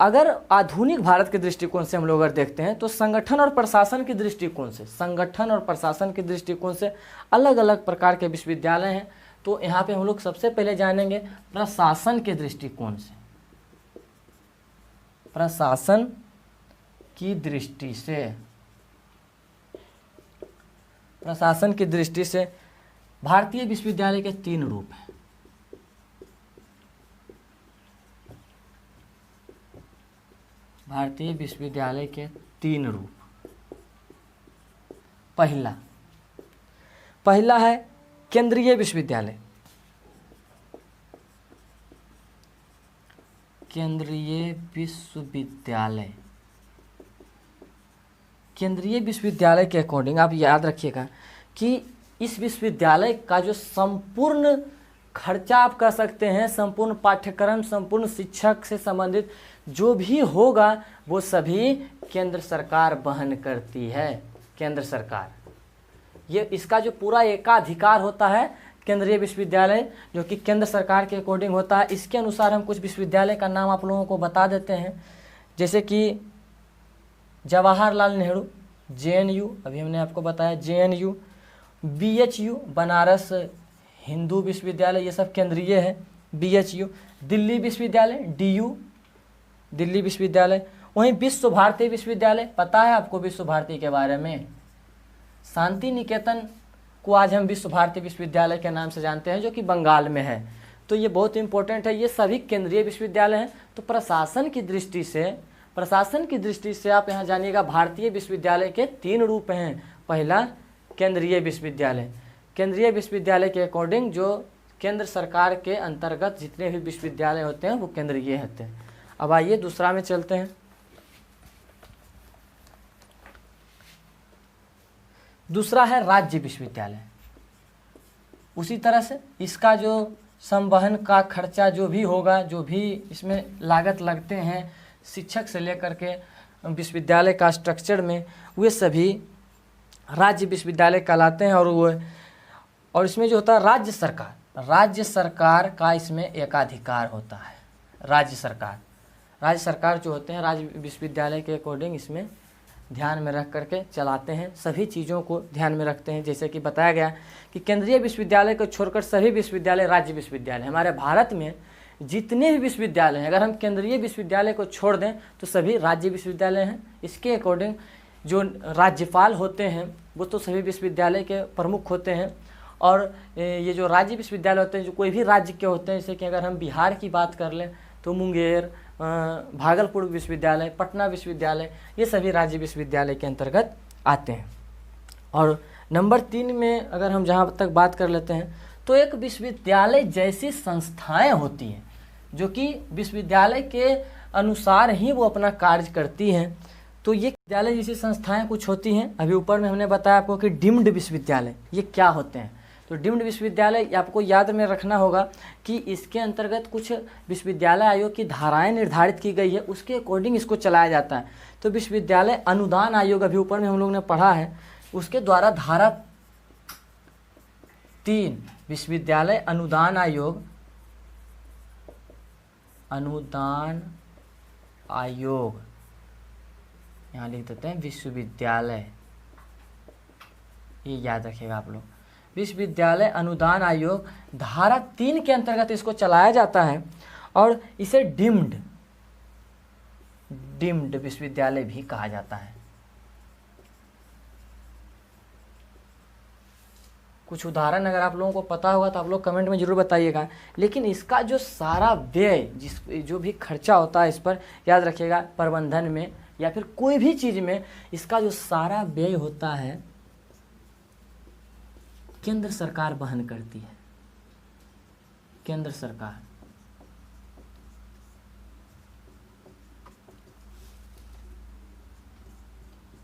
अगर आधुनिक भारत के दृष्टिकोण से हम लोग अगर देखते हैं तो संगठन और प्रशासन के दृष्टिकोण से, संगठन और प्रशासन के दृष्टिकोण से अलग अलग प्रकार के विश्वविद्यालय हैं। तो यहाँ पे हम लोग सबसे पहले जानेंगे प्रशासन के दृष्टिकोण से। प्रशासन की दृष्टि से, प्रशासन की दृष्टि से भारतीय विश्वविद्यालय के 3 रूप हैं। भारतीय विश्वविद्यालय के 3 रूप। पहला है केंद्रीय विश्वविद्यालय। केंद्रीय विश्वविद्यालय, केंद्रीय विश्वविद्यालय के अकॉर्डिंग आप याद रखिएगा कि इस विश्वविद्यालय का जो संपूर्ण खर्चा आप कह सकते हैं, संपूर्ण पाठ्यक्रम, संपूर्ण शिक्षक से संबंधित जो भी होगा वो सभी केंद्र सरकार वहन करती है। केंद्र सरकार, ये इसका जो पूरा एकाधिकार होता है केंद्रीय विश्वविद्यालय, जो कि केंद्र सरकार के अकॉर्डिंग होता है। इसके अनुसार हम कुछ विश्वविद्यालय का नाम आप लोगों को बता देते हैं, जैसे कि जवाहरलाल नेहरू JNU, अभी हमने आपको बताया JNU, BHU बनारस हिंदू विश्वविद्यालय, ये सब केंद्रीय है। BHU, दिल्ली विश्वविद्यालय DU, दिल्ली विश्वविद्यालय। वहीं विश्व भारती विश्वविद्यालय, पता है आपको विश्व भारती के बारे में? शांति निकेतन को आज हम विश्व भारती विश्वविद्यालय के नाम से जानते हैं, जो कि बंगाल में है। तो ये बहुत इंपॉर्टेंट है, ये सभी केंद्रीय विश्वविद्यालय हैं। तो प्रशासन की दृष्टि से आप यहाँ जानिएगा भारतीय विश्वविद्यालय के 3 रूप हैं। पहला केंद्रीय विश्वविद्यालय, केंद्रीय विश्वविद्यालय के अकॉर्डिंग जो केंद्र सरकार के अंतर्गत जितने भी विश्वविद्यालय होते हैं वो केंद्रीय होते हैं। अब आइए दूसरा में चलते हैं। दूसरा है राज्य विश्वविद्यालय। उसी तरह से इसका जो संवहन का खर्चा जो भी होगा, जो भी इसमें लागत लगते हैं शिक्षक से लेकर के विश्वविद्यालय का स्ट्रक्चर में, वे सभी राज्य विश्वविद्यालय कहलाते हैं। और इसमें जो होता है राज्य सरकार का इसमें एकाधिकार होता है। राज्य सरकार जो होते हैं राज्य विश्वविद्यालय के अकॉर्डिंग इसमें ध्यान में रख करके चलाते हैं, सभी चीज़ों को ध्यान में रखते हैं। जैसे कि बताया गया कि केंद्रीय विश्वविद्यालय को छोड़कर सभी विश्वविद्यालय राज्य विश्वविद्यालय। हमारे भारत में जितने भी विश्वविद्यालय हैं, अगर हम केंद्रीय विश्वविद्यालय को छोड़ दें तो सभी राज्य विश्वविद्यालय हैं। इसके अकॉर्डिंग जो राज्यपाल होते हैं वो तो सभी विश्वविद्यालय के प्रमुख होते हैं। और ये जो राज्य विश्वविद्यालय होते हैं, जो कोई भी राज्य के होते हैं, जैसे कि अगर हम बिहार की बात कर लें तो मुंगेर, भागलपुर विश्वविद्यालय, पटना विश्वविद्यालय, ये सभी राज्य विश्वविद्यालय के अंतर्गत आते हैं। और नंबर 3 में अगर हम जहाँ तक बात कर लेते हैं तो एक विश्वविद्यालय जैसी संस्थाएं होती हैं जो कि विश्वविद्यालय के अनुसार ही वो अपना कार्य करती हैं। तो ये विद्यालय जैसी संस्थाएं कुछ होती हैं। अभी ऊपर में हमने बताया आपको कि डीम्ड विश्वविद्यालय ये क्या होते हैं। तो डीम्ड विश्वविद्यालय आपको याद में रखना होगा कि इसके अंतर्गत कुछ विश्वविद्यालय आयोग की धाराएं निर्धारित की गई है, उसके अकॉर्डिंग इसको चलाया जाता है। तो विश्वविद्यालय अनुदान आयोग, अभी ऊपर में हम लोग ने पढ़ा है, उसके द्वारा धारा 3 विश्वविद्यालय अनुदान आयोग, यहाँ लिख देते हैं विश्वविद्यालय, ये याद रखिएगा आप लोग। विश्वविद्यालय अनुदान आयोग धारा 3 के अंतर्गत इसको चलाया जाता है। और इसे डीम्ड विश्वविद्यालय भी कहा जाता है। कुछ उदाहरण अगर आप लोगों को पता होगा तो आप लोग कमेंट में ज़रूर बताइएगा। लेकिन इसका जो सारा व्यय, जो भी खर्चा होता है इस पर, याद रखिएगा, प्रबंधन में या फिर कोई भी चीज़ में इसका जो सारा व्यय होता है केंद्र सरकार वहन करती है। केंद्र सरकार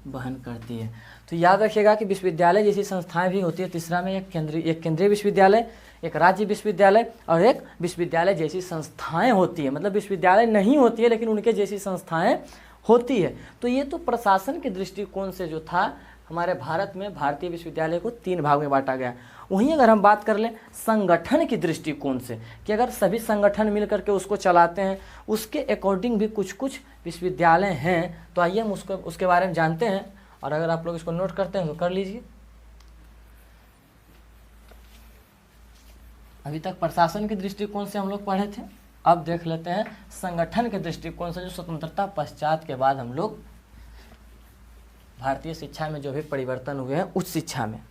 वहन करती है। तो याद रखिएगा कि विश्वविद्यालय जैसी संस्थाएं भी होती है। तीसरा में एक केंद्रीय विश्वविद्यालय, एक राज्य विश्वविद्यालय और एक विश्वविद्यालय जैसी संस्थाएं होती है। मतलब विश्वविद्यालय नहीं होती है लेकिन उनके जैसी संस्थाएं होती है। तो ये तो प्रशासन के दृष्टिकोण से जो था, हमारे भारत में भारतीय विश्वविद्यालय को 3 भाग में बांटा गया। वहीं अगर हम बात कर लें संगठन की दृष्टिकोण से कि अगर सभी संगठन मिलकर के उसको चलाते हैं, उसके अकॉर्डिंग भी कुछ कुछ विश्वविद्यालय हैं। तो आइए हम उसके बारे में जानते हैं। और अगर आप लोग इसको नोट करते हैं तो कर लीजिए। अभी तक प्रशासन के दृष्टिकोण से हम लोग पढ़े थे, अब देख लेते हैं संगठन के दृष्टिकोण से, जो स्वतंत्रता पश्चात के बाद हम लोग भारतीय शिक्षा में जो भी परिवर्तन हुए हैं उच्च शिक्षा में।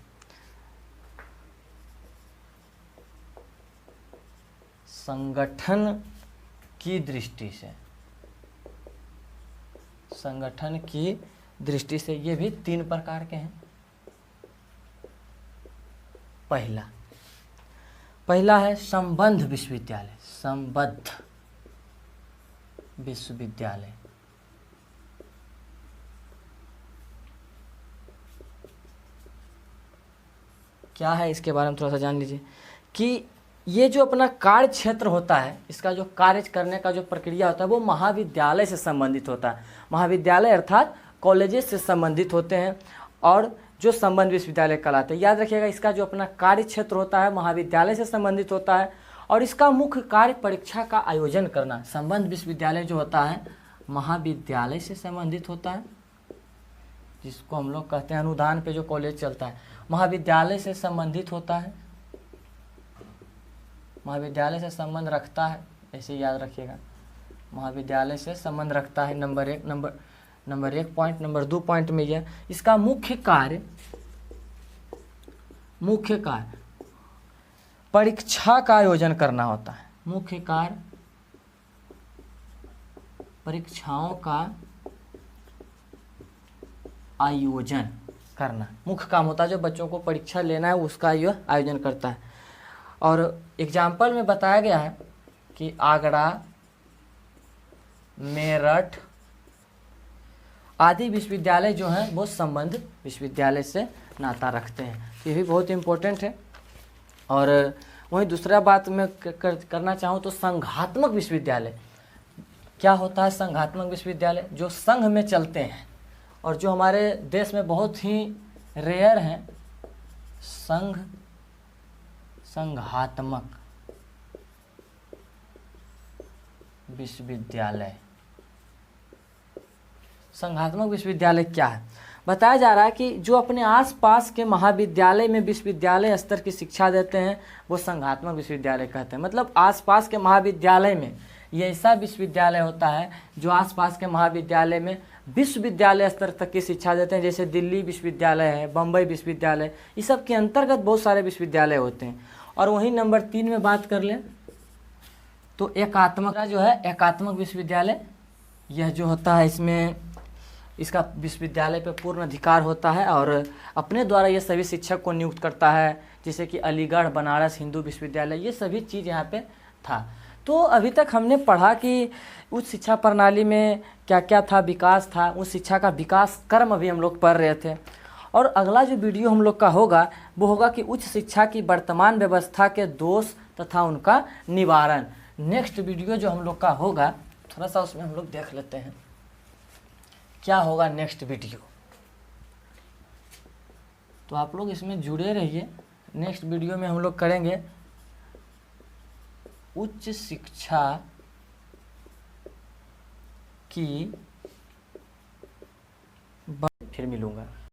संगठन की दृष्टि से ये भी 3 प्रकार के हैं। पहला है संबद्ध विश्वविद्यालय। क्या है इसके बारे में थोड़ा सा जान लीजिए कि ये जो अपना कार्य क्षेत्र होता है, इसका जो कार्य करने का जो प्रक्रिया होता है वो महाविद्यालय से संबंधित होता है। महाविद्यालय अर्थात कॉलेजेस से संबंधित होते हैं और जो संबद्ध विश्वविद्यालय कहलाते हैं। याद रखिएगा, इसका जो अपना कार्य क्षेत्र होता है महाविद्यालय से संबंधित होता है और इसका मुख्य कार्य परीक्षा का आयोजन करना। संबद्ध विश्वविद्यालय जो होता है महाविद्यालय से संबंधित होता है, जिसको हम लोग कहते हैं अनुदान पे जो कॉलेज चलता है, महाविद्यालय से संबंधित होता है, महाविद्यालय से संबंध रखता है। ऐसे याद रखिएगा, महाविद्यालय से संबंध रखता है। Number 1 point. नंबर 2 पॉइंट में यह इसका मुख्य कार्य परीक्षा का आयोजन करना होता है। मुख्य कार्य परीक्षाओं का आयोजन करना मुख्य काम होता है। जो बच्चों को परीक्षा लेना है उसका यह आयोजन करता है। और एग्जाम्पल में बताया गया है कि आगरा, मेरठ आदि विश्वविद्यालय जो हैं वो संबद्ध विश्वविद्यालय से नाता रखते हैं। ये भी बहुत इम्पोर्टेंट है। और वहीं दूसरा बात मैं करना चाहूँ तो संघात्मक विश्वविद्यालय क्या होता है। संघात्मक विश्वविद्यालय जो संघ में चलते हैं और जो हमारे देश में बहुत ही रेयर हैं। संघात्मक विश्वविद्यालय। संघात्मक विश्वविद्यालय क्या है? बताया जा रहा है कि जो अपने आसपास के महाविद्यालय में विश्वविद्यालय स्तर की शिक्षा देते हैं वो संघात्मक विश्वविद्यालय कहते हैं। मतलब आसपास के महाविद्यालय में ये ऐसा विश्वविद्यालय होता है जो आसपास के महाविद्यालय में विश्वविद्यालय स्तर तक की शिक्षा देते हैं। जैसे दिल्ली विश्वविद्यालय है, बम्बई विश्वविद्यालय, इस सब के अंतर्गत बहुत सारे विश्वविद्यालय होते हैं। और वहीं नंबर 3 में बात कर लें तो एकात्मक विश्वविद्यालय, यह जो होता है इसमें इसका विश्वविद्यालय पे पूर्ण अधिकार होता है और अपने द्वारा ये सभी शिक्षक को नियुक्त करता है। जैसे कि अलीगढ़, बनारस हिंदू विश्वविद्यालय, ये सभी चीज़ यहाँ पे था। तो अभी तक हमने पढ़ा कि उच्च शिक्षा प्रणाली में क्या क्या था, विकास था, उस शिक्षा का विकास क्रम अभी हम लोग पढ़ रहे थे। और अगला जो वीडियो हम लोग का होगा वो होगा कि उच्च शिक्षा की वर्तमान व्यवस्था के दोष तथा उनका निवारण। नेक्स्ट वीडियो जो हम लोग का होगा थोड़ा सा उसमें हम लोग देख लेते हैं क्या होगा नेक्स्ट वीडियो। तो आप लोग इसमें जुड़े रहिए। नेक्स्ट वीडियो में हम लोग करेंगे उच्च शिक्षा की, फिर मिलूंगा।